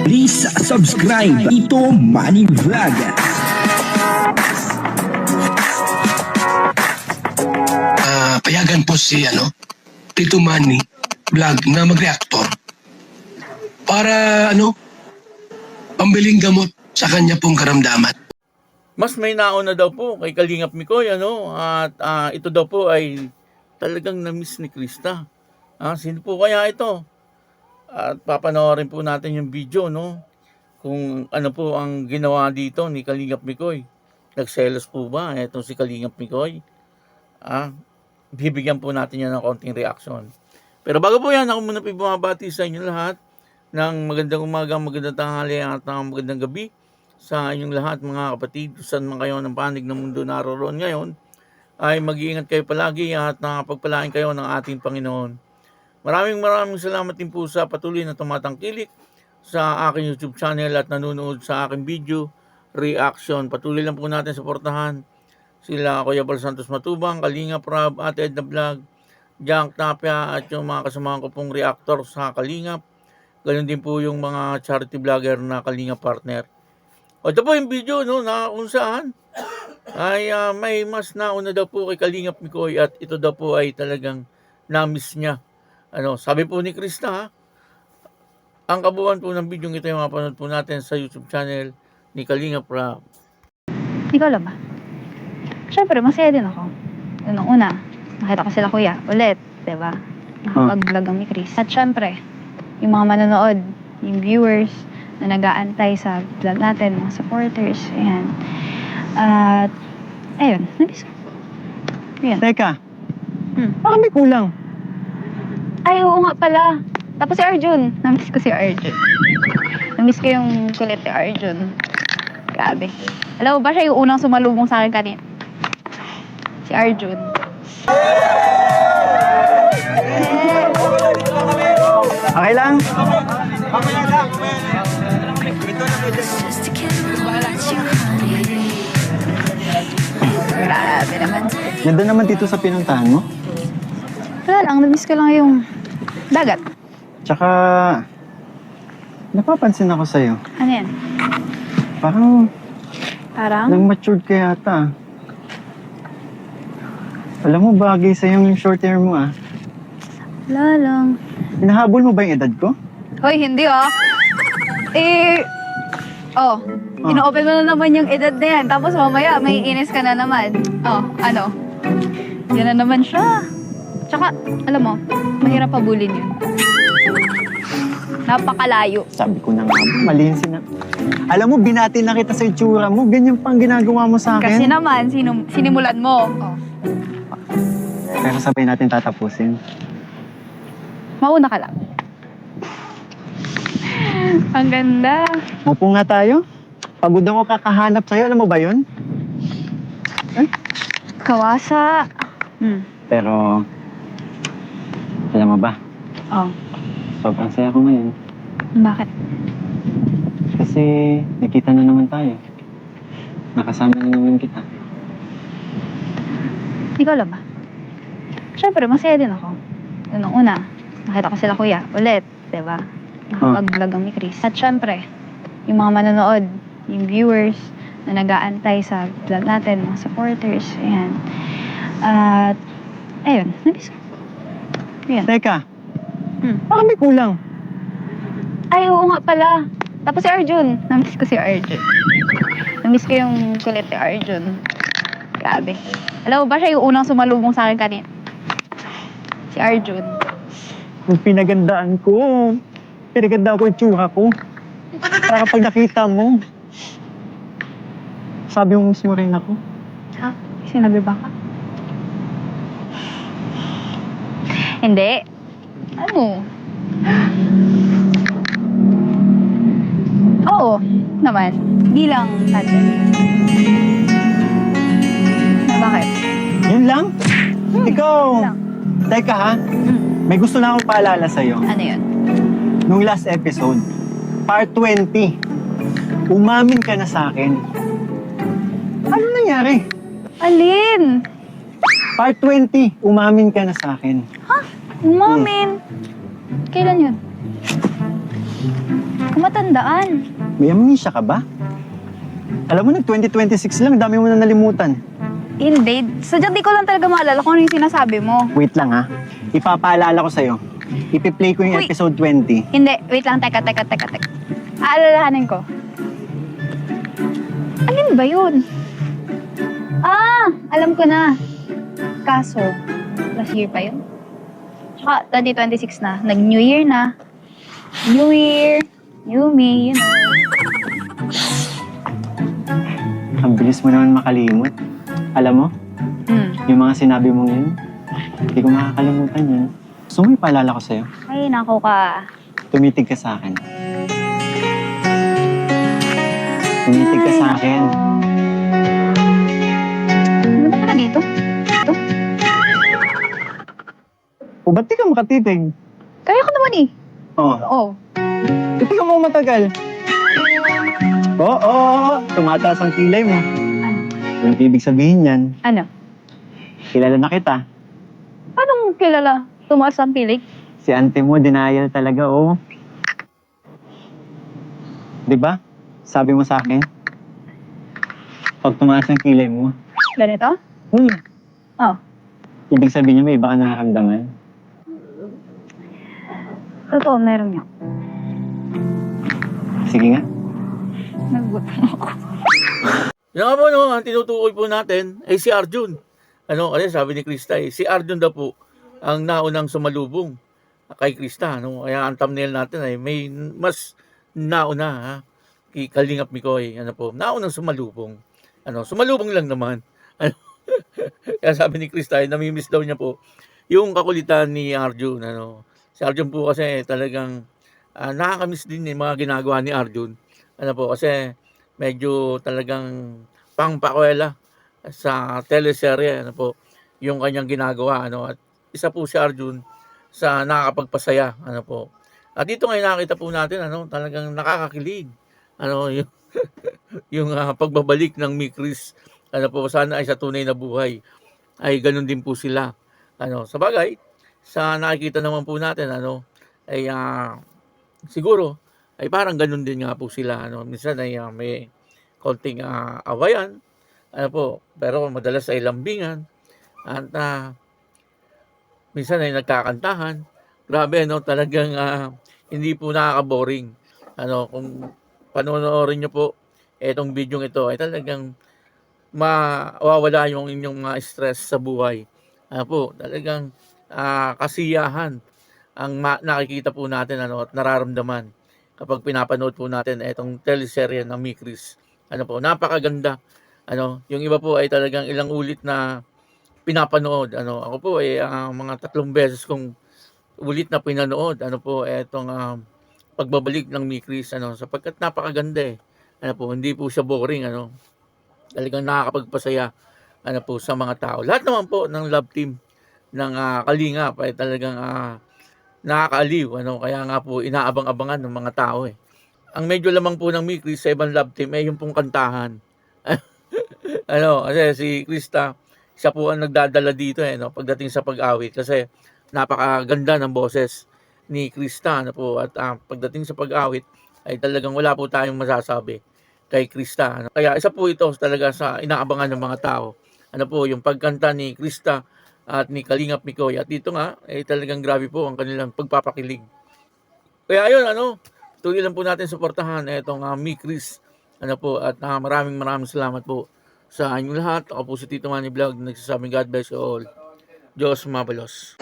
Please subscribe Tito Manny Vlog. Payagan po si Tito Manny Vlog na mag-reactor para pambiling gamot sa kanya pong karamdaman. Mas may nauna daw po kay Kalingap Mikoy, at ito daw po ay talagang na-miss ni Krista. Sino po kaya ito? At papanoorin po natin yung video, kung ano po ang ginawa dito ni Kalingap Mikoy. Nagselos po ba itong si Kalingap Mikoy? Bibigyan po natin yan ng konting reaction. Pero bago po yan, ako muna po bumabati sa inyo lahat ng magandang umaga, magandang tanghali at magandang gabi sa inyong lahat mga kapatid. Saan man kayo ng panig ng mundo naroon ngayon, ay mag-iingat kayo palagi at nakapagpalain kayo ng ating Panginoon. Maraming salamat din po sa patuloy na tumatangkilik sa aking YouTube channel at nanonood sa aking video reaction. Patuloy lang po natin suportahan sila Kuya Bal Santos Matubang, Kalingap Rab, at Edna Vlog, Jack Tapia at yung mga kasamahan ko pong reactor sa Kalingap. Ganun din po yung mga charity vlogger na Kalingap partner. Ito po yung video na kung saan ay may mas nauna daw po kay Kalingap Mikoy at ito daw po ay talagang na-miss niya. Sabi po ni Krista, ang kabuuan po ng video ito yung mapanood po natin sa YouTube channel ni Kalingap Rab. Ikaw lang ba? Siyempre, masaya din ako. Unang una, nakita ko sila kuya ulit, diba? Nakapag-vlog ang ni Chris. At siyempre, yung mga manonood, yung viewers na nag-aantay sa vlog natin, mga supporters, ayan. At, ayun, nabis ko. Ayan. Teka, baka may kulang. Ay, oo nga pala. Tapos si Arjun. Namiss ko si Arjun. Namiss ko yung kulit ni Arjun. Grabe. Alam mo ba siya yung unang sumalubong sa akin kanina? Si Arjun. Okay lang? Grabe naman. Ganda naman dito sa pinuntahan mo. Wala lang, namiss ko lang yung dagat. Tsaka, napapansin ako sa'yo. Ano yan? Parang, Parang? nang-matured ka yata. Alam mo, bagay sa'yo yung short hair mo Wala lang. Hinahabol mo ba yung edad ko? Hoy, hindi ino-open mo na naman yung edad na yan. Tapos mamaya, may inis ka na naman. Ano? Yan na naman siya. Tsaka, alam mo, mahirap pabulin yun. Napakalayo. Sabi ko na nga, mali yung Alam mo, binati na kita sa itsura mo. Ganyan pang ginagawa mo sa akin. Kasi naman, sinimulan mo. Pero sabay natin tatapusin. Mauna ka lang. Ang ganda. Upo nga tayo. Pagod ako kakahanap sa'yo. Alam mo ba yun? Kawasa. Pero, alam mo ba? Sobrang saya ko ngayon. Bakit? Kasi nakita na naman tayo. Nakasama na naman kita. Ikaw lang ba? Siyempre, masaya din ako. Unang una, nakita ko sila kuya ulit, diba? Nakapag-vlog ang ni Chris. At siyempre, yung mga manonood, yung viewers na nag-aantay sa vlog natin, mga supporters, ayan. At, ayun, nabis ko. Ayan. Teka, baka may kulang. Ay, oo nga pala. Tapos si Arjun. Namiss ko si Arjun. Namiss ko yung kulit ni Arjun. Grabe. Alam mo ba siya yung unang sumalubong sa akin kanina? Si Arjun. Yung pinagandaan ko. Pinagandaan ko yung tsura ko. Para kapag nakita mo, sabi mo mismo rin ako. Ha? Sinabi ba ka? Hindi. Ano? Oo, naman. Bilang tante. Bakit? Yun lang? Ikaw, lang. teka ha, may gusto na akong paalala sa'yo. Ano yun? Nung last episode, part 20, umamin ka na sa akin. Ano nangyari? Alin? Part 20, umamin ka na sa akin. Umamin? Kailan yun? ko matandaan. May amnesia ka ba? Alam mo, nag-2026 lang, dami mo na nalimutan. Hindi. Sadyang di ko lang talaga maalala kung ano yung sinasabi mo. Wait lang ha, ipapaalala ko sa'yo. Ipi-play ko yung Uy. episode 20. Hindi. Wait lang. Teka. Aalalahanin ko. Alin ba yun? Ah! Alam ko na. Kaso, last year pa yun. Tsaka, 2026 na. Nag-New Year na. New Year, New Me, you know. Ang bilis mo naman makalimot. Alam mo, yung mga sinabi mong yun, hindi ko makakalimutan yun. Gusto mo ipaalala ko sa'yo? Ay, nako ka. Tumitig ka sa akin. Tumitig ka sa akin. Ano ba pala dito? O, ba't di ka makatitig? Kaya ko naman eh. Oh, Oh. titig mo matagal. Oo, tumataas ang kilay mo. Yung ibig sabihin yan, Ano? kilala na kita. Paano kilala? Tumaas ang pilik? Si ante mo, denial talaga, oh. Diba? Sabi mo sa akin, pag tumaas ang kilay mo, Ganito? Oh. ibig sabihin niya may iba ka nakakamdaman. Totoo, meron niya. Sige nga. Nagugutom ako. Yan nga po, no, ang tinutukoy po natin ay si Arjun. Ano, kasi sabi ni Krista, si Arjun daw po ang naunang sumalubong kay Krista. No? Kaya ang thumbnail natin ay may mas nauna, ha? Kay Kalingap Mikoy, ano po, naunang sumalubong. Ano, sumalubong lang naman. Ano? Kaya sabi ni Krista, ay namimiss daw niya po yung kakulitan ni Arjun. Ano? Si Arjun po kasi talagang nakakamiss din yung mga ginagawa ni Arjun. Ano po, kasi medyo talagang pangpakwela sa teleserye, ano po, yung kanyang ginagawa, ano, at isa po si Arjun sa nakakapagpasaya, ano po. At dito ngayon nakita po natin, ano, talagang nakakakilig, ano, yung, yung pagbabalik ng Mikris, ano po, sana ay sa tunay na buhay, ay ganun din po sila, ano, sa bagay, sa nakikita naman po natin, ano, ay siguro, ay parang ganun din nga po sila, ano, minsan ay may konting awayan, ano po, pero madalas ay lambingan, at minsan ay nagkakantahan. Grabe, no, talagang hindi po nakaka-boring. Ano, kung panonoorin nyo po etong video ito, ay talagang mawawala yung inyong mga stress sa buhay. Ano po, talagang kasiyahan ang nakikita po natin, ano, at nararamdaman kapag pinapanood po natin etong teleserye ng Mikris. Ano po, napakaganda. Ano, yung iba po ay talagang ilang ulit na pinapanood. Ano, ako po ay mga 3 beses kong ulit na pinanood. Ano po, etong pagbabalik ng Mikris, ano, sapagkat napakaganda eh. Ano po, hindi po siya boring, ano. Talagang nakakapagpasaya, ano po, sa mga tao. Lahat naman po ng love team ng Kalingap ay talagang nakakaaliw, ano, kaya nga po inaabang-abangan ng mga tao eh. Ang medyo lamang po ng Mikris sa ibang love team ay yung pong kantahan. Ano, kasi si Krista, siya po ang nagdadala dito eh, no, pagdating sa pag-awit, kasi napakaganda ng boses ni Krista, ano po, at pagdating sa pag-awit ay talagang wala po tayong masasabi kay Krista, ano. Kaya isa po ito talaga sa inaabangan ng mga tao, ano po, yung pagkanta ni Krista at ni Kalingap Mikoy, at dito nga ay talagang grabe po ang kanilang pagpapakilig. Kaya yun, ano, tuloy lang po natin suportahan itong Mikris, ano po, at maraming salamat po sa inyong lahat. Ako po si Tito Manny Vlog, nagsasabing God bless you all. Diyos mabalos.